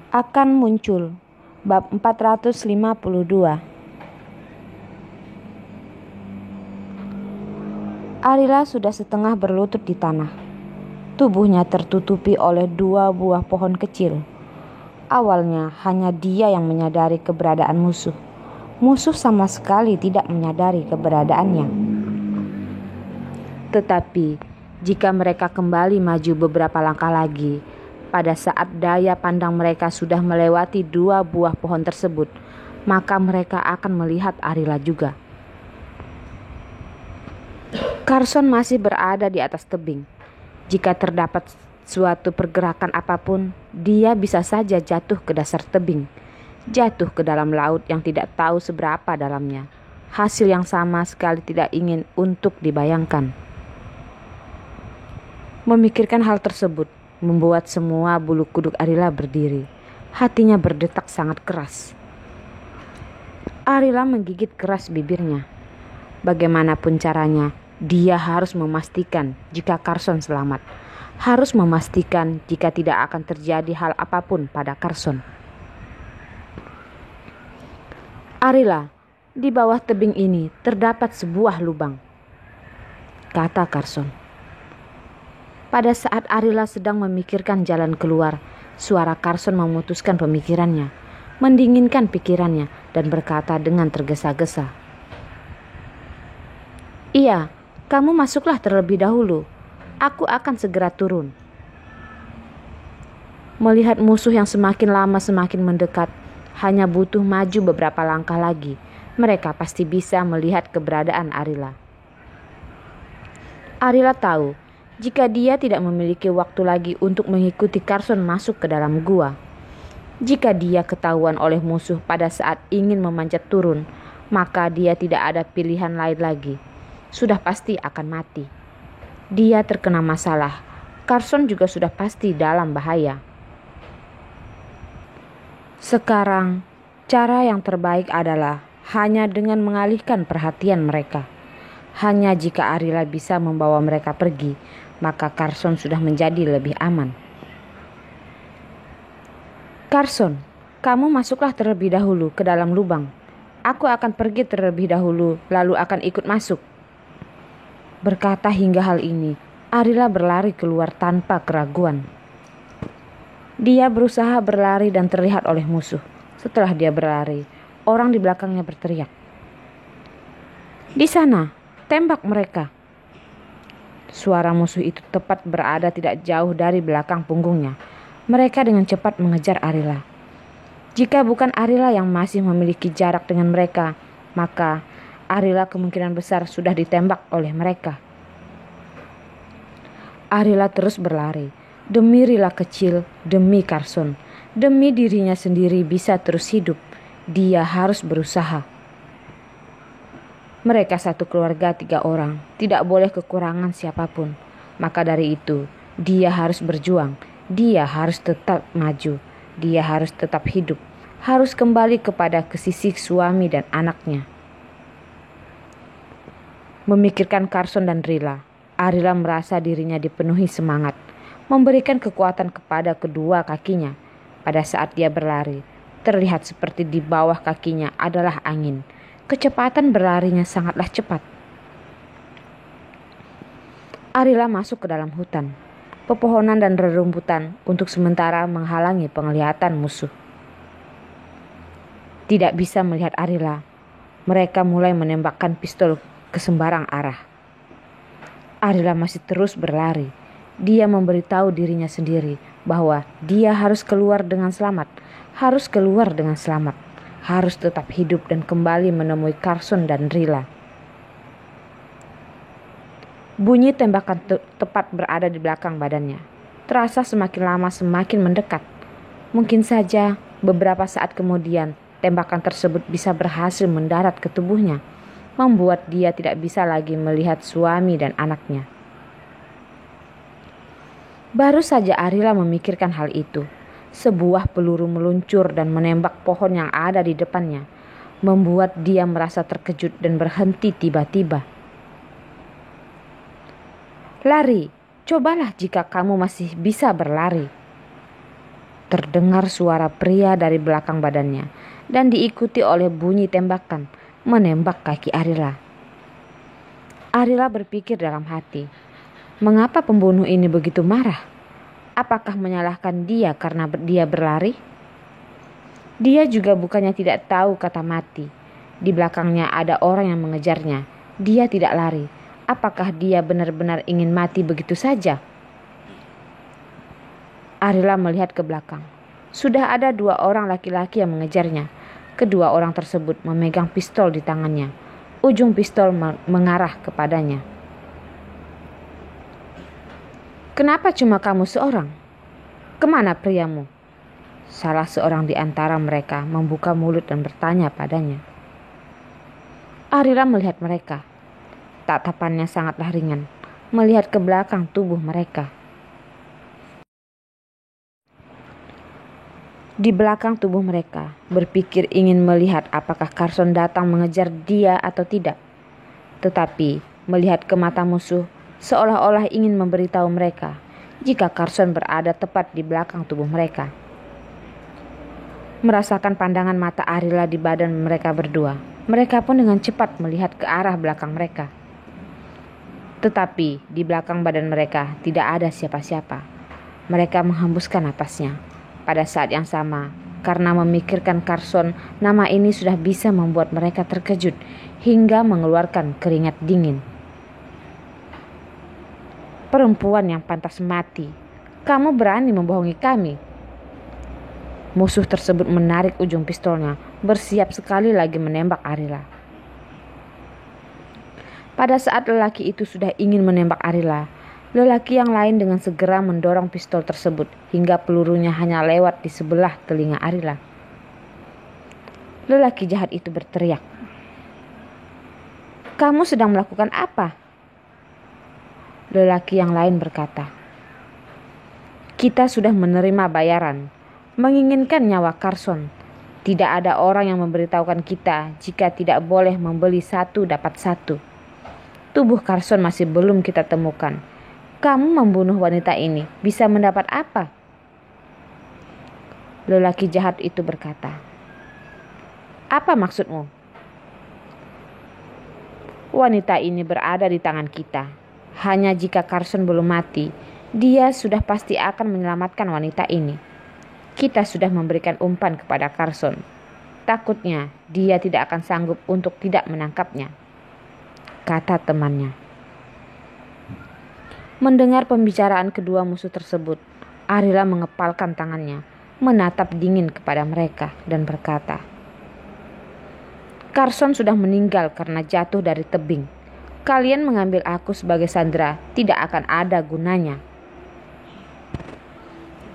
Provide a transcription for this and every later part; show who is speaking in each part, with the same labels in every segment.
Speaker 1: akan muncul. Bab 452. Arila sudah setengah berlutut di tanah. Tubuhnya tertutupi oleh 2 buah pohon kecil. Awalnya hanya dia yang menyadari keberadaan musuh. Musuh sama sekali tidak menyadari keberadaannya. Tetapi jika mereka kembali maju beberapa langkah lagi, pada saat daya pandang mereka sudah melewati 2 buah pohon tersebut, maka mereka akan melihat Arila juga. Carson masih berada di atas tebing. Jika terdapat suatu pergerakan apapun, dia bisa saja jatuh ke dasar tebing, jatuh ke dalam laut yang tidak tahu seberapa dalamnya. Hasil yang sama sekali tidak ingin untuk dibayangkan. Memikirkan hal tersebut membuat semua bulu kuduk Arila berdiri. Hatinya berdetak sangat keras. Arila menggigit keras bibirnya. Bagaimanapun caranya, dia harus memastikan jika Carson selamat. Harus memastikan jika tidak akan terjadi hal apapun pada Carson. Arila, di bawah tebing ini terdapat sebuah lubang, kata Carson. Pada saat Arila sedang memikirkan jalan keluar, suara Carson memutuskan pemikirannya, mendinginkan pikirannya, dan berkata dengan tergesa-gesa. Iya, kamu masuklah terlebih dahulu. Aku akan segera turun. Melihat musuh yang semakin lama semakin mendekat, hanya butuh maju beberapa langkah lagi, mereka pasti bisa melihat keberadaan Arila. Arila tahu, jika dia tidak memiliki waktu lagi untuk mengikuti Carson masuk ke dalam gua. Jika dia ketahuan oleh musuh pada saat ingin memanjat turun, maka dia tidak ada pilihan lain lagi. Sudah pasti akan mati. Dia terkena masalah. Carson juga sudah pasti dalam bahaya. Sekarang, cara yang terbaik adalah hanya dengan mengalihkan perhatian mereka. Hanya jika Arila bisa membawa mereka pergi, maka Carson sudah menjadi lebih aman. Carson, kamu masuklah terlebih dahulu ke dalam lubang. Aku akan pergi terlebih dahulu, lalu akan ikut masuk. Berkata hingga hal ini, Arila berlari keluar tanpa keraguan. Dia berusaha berlari dan terlihat oleh musuh. Setelah dia berlari, orang di belakangnya berteriak. Di sana, tembak mereka. Suara musuh itu tepat berada tidak jauh dari belakang punggungnya. Mereka dengan cepat mengejar Arila. Jika bukan Arila yang masih memiliki jarak dengan mereka, maka Arila kemungkinan besar sudah ditembak oleh mereka. Arila terus berlari, demi Rila kecil, demi Carson, demi dirinya sendiri bisa terus hidup. Dia harus berusaha. Mereka satu keluarga 3 orang, tidak boleh kekurangan siapapun. Maka dari itu, dia harus berjuang, dia harus tetap maju, dia harus tetap hidup, harus kembali kepada kesisih suami dan anaknya. Memikirkan Carson dan Rila, Arila merasa dirinya dipenuhi semangat, memberikan kekuatan kepada kedua kakinya. Pada saat dia berlari, terlihat seperti di bawah kakinya adalah angin. Kecepatan berlarinya sangatlah cepat. Arila masuk ke dalam hutan. Pepohonan dan rerumputan untuk sementara menghalangi penglihatan musuh. Tidak bisa melihat Arila. Mereka mulai menembakkan pistol ke sembarang arah. Arila masih terus berlari. Dia memberitahu dirinya sendiri bahwa dia harus keluar dengan selamat. Harus keluar dengan selamat. Harus tetap hidup dan kembali menemui Carson dan Rila. Bunyi tembakan tepat berada di belakang badannya. Terasa semakin lama semakin mendekat. Mungkin saja beberapa saat kemudian tembakan tersebut bisa berhasil mendarat ke tubuhnya, membuat dia tidak bisa lagi melihat suami dan anaknya. Baru saja Arila memikirkan hal itu, sebuah peluru meluncur dan menembak pohon yang ada di depannya, membuat dia merasa terkejut dan berhenti tiba-tiba. Lari, cobalah jika kamu masih bisa berlari. Terdengar suara pria dari belakang badannya dan diikuti oleh bunyi tembakan menembak kaki Arila. Arila berpikir dalam hati, mengapa pembunuh ini begitu marah? Apakah menyalahkan dia karena dia berlari? Dia juga bukannya tidak tahu kata mati. Di belakangnya ada orang yang mengejarnya. Dia tidak lari. Apakah dia benar-benar ingin mati begitu saja? Arila melihat ke belakang. Sudah ada 2 orang laki-laki yang mengejarnya. Kedua orang tersebut memegang pistol di tangannya. Ujung pistol mengarah kepadanya. Kenapa cuma kamu seorang? Kemana priamu? Salah seorang di antara mereka membuka mulut dan bertanya padanya. Arila melihat mereka. Tatapannya sangatlah ringan, melihat ke belakang tubuh mereka. Di belakang tubuh mereka, berpikir ingin melihat apakah Carson datang mengejar dia atau tidak. Tetapi melihat ke mata musuh, seolah-olah ingin memberitahu mereka jika Carson berada tepat di belakang tubuh mereka. Merasakan pandangan mata Arila di badan mereka berdua, mereka pun dengan cepat melihat ke arah belakang mereka. Tetapi di belakang badan mereka tidak ada siapa-siapa. Mereka menghembuskan napasnya. Pada saat yang sama, karena memikirkan Carson, nama ini sudah bisa membuat mereka terkejut hingga mengeluarkan keringat dingin. Perempuan yang pantas mati, kamu berani membohongi kami. Musuh tersebut menarik ujung pistolnya, bersiap sekali lagi menembak Arila. Pada saat lelaki itu sudah ingin menembak Arila, lelaki yang lain dengan segera mendorong pistol tersebut hingga pelurunya hanya lewat di sebelah telinga Arila. Lelaki jahat itu berteriak, "Kamu sedang melakukan apa?" Lelaki yang lain berkata, "Kita sudah menerima bayaran, menginginkan nyawa Carson. Tidak ada orang yang memberitahukan kita jika tidak boleh membeli 1 dapat 1. Tubuh Carson masih belum kita temukan. Kamu membunuh wanita ini bisa mendapat apa?" Lelaki jahat itu berkata, "Apa maksudmu?" "Wanita ini berada di tangan kita. Hanya jika Carson belum mati, dia sudah pasti akan menyelamatkan wanita ini. Kita sudah memberikan umpan kepada Carson. Takutnya dia tidak akan sanggup untuk tidak menangkapnya," kata temannya. Mendengar pembicaraan kedua musuh tersebut, Arila mengepalkan tangannya, menatap dingin kepada mereka dan berkata, "Carson sudah meninggal karena jatuh dari tebing. Kalian mengambil aku sebagai sandera tidak akan ada gunanya."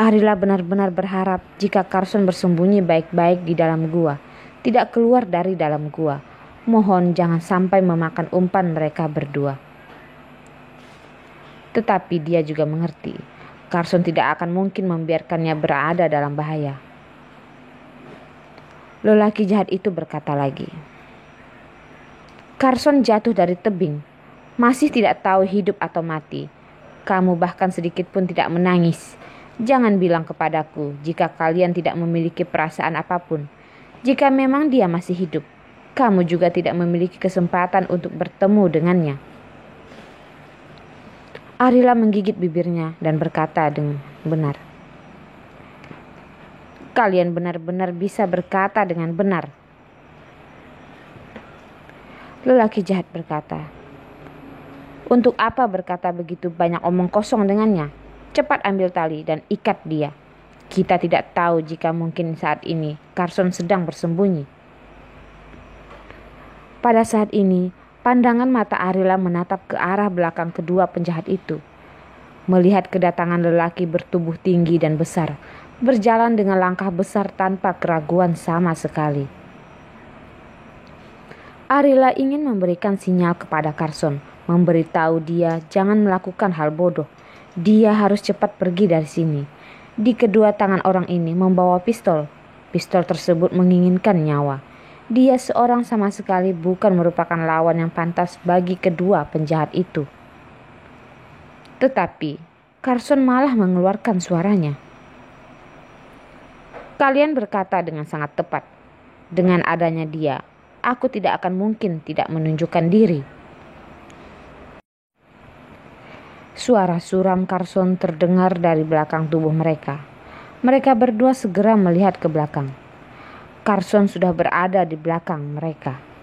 Speaker 1: Arila benar-benar berharap jika Carson bersembunyi baik-baik di dalam gua, tidak keluar dari dalam gua. Mohon jangan sampai memakan umpan mereka berdua. Tetapi dia juga mengerti, Carson tidak akan mungkin membiarkannya berada dalam bahaya. Lelaki jahat itu berkata lagi, "Carson jatuh dari tebing, masih tidak tahu hidup atau mati. Kamu bahkan sedikit pun tidak menangis. Jangan bilang kepadaku jika kalian tidak memiliki perasaan apapun. Jika memang dia masih hidup, kamu juga tidak memiliki kesempatan untuk bertemu dengannya." Arila menggigit bibirnya dan berkata dengan benar, "Kalian benar-benar bisa berkata dengan benar." Lelaki jahat berkata, "Untuk apa berkata begitu banyak omong kosong dengannya? Cepat ambil tali dan ikat dia. Kita tidak tahu jika mungkin saat ini Carson sedang bersembunyi." Pada saat ini, pandangan mata Arila menatap ke arah belakang kedua penjahat itu. Melihat kedatangan lelaki bertubuh tinggi dan besar, berjalan dengan langkah besar tanpa keraguan sama sekali. Arila ingin memberikan sinyal kepada Carson, memberitahu dia jangan melakukan hal bodoh. Dia harus cepat pergi dari sini. Di kedua tangan orang ini membawa pistol. Pistol tersebut menginginkan nyawa. Dia seorang sama sekali bukan merupakan lawan yang pantas bagi kedua penjahat itu. Tetapi Carson malah mengeluarkan suaranya. Kalian berkata dengan sangat tepat. Dengan adanya dia, aku tidak akan mungkin tidak menunjukkan diri. Suara suram Carson terdengar dari belakang tubuh mereka. Mereka berdua segera melihat ke belakang. Carson sudah berada di belakang mereka.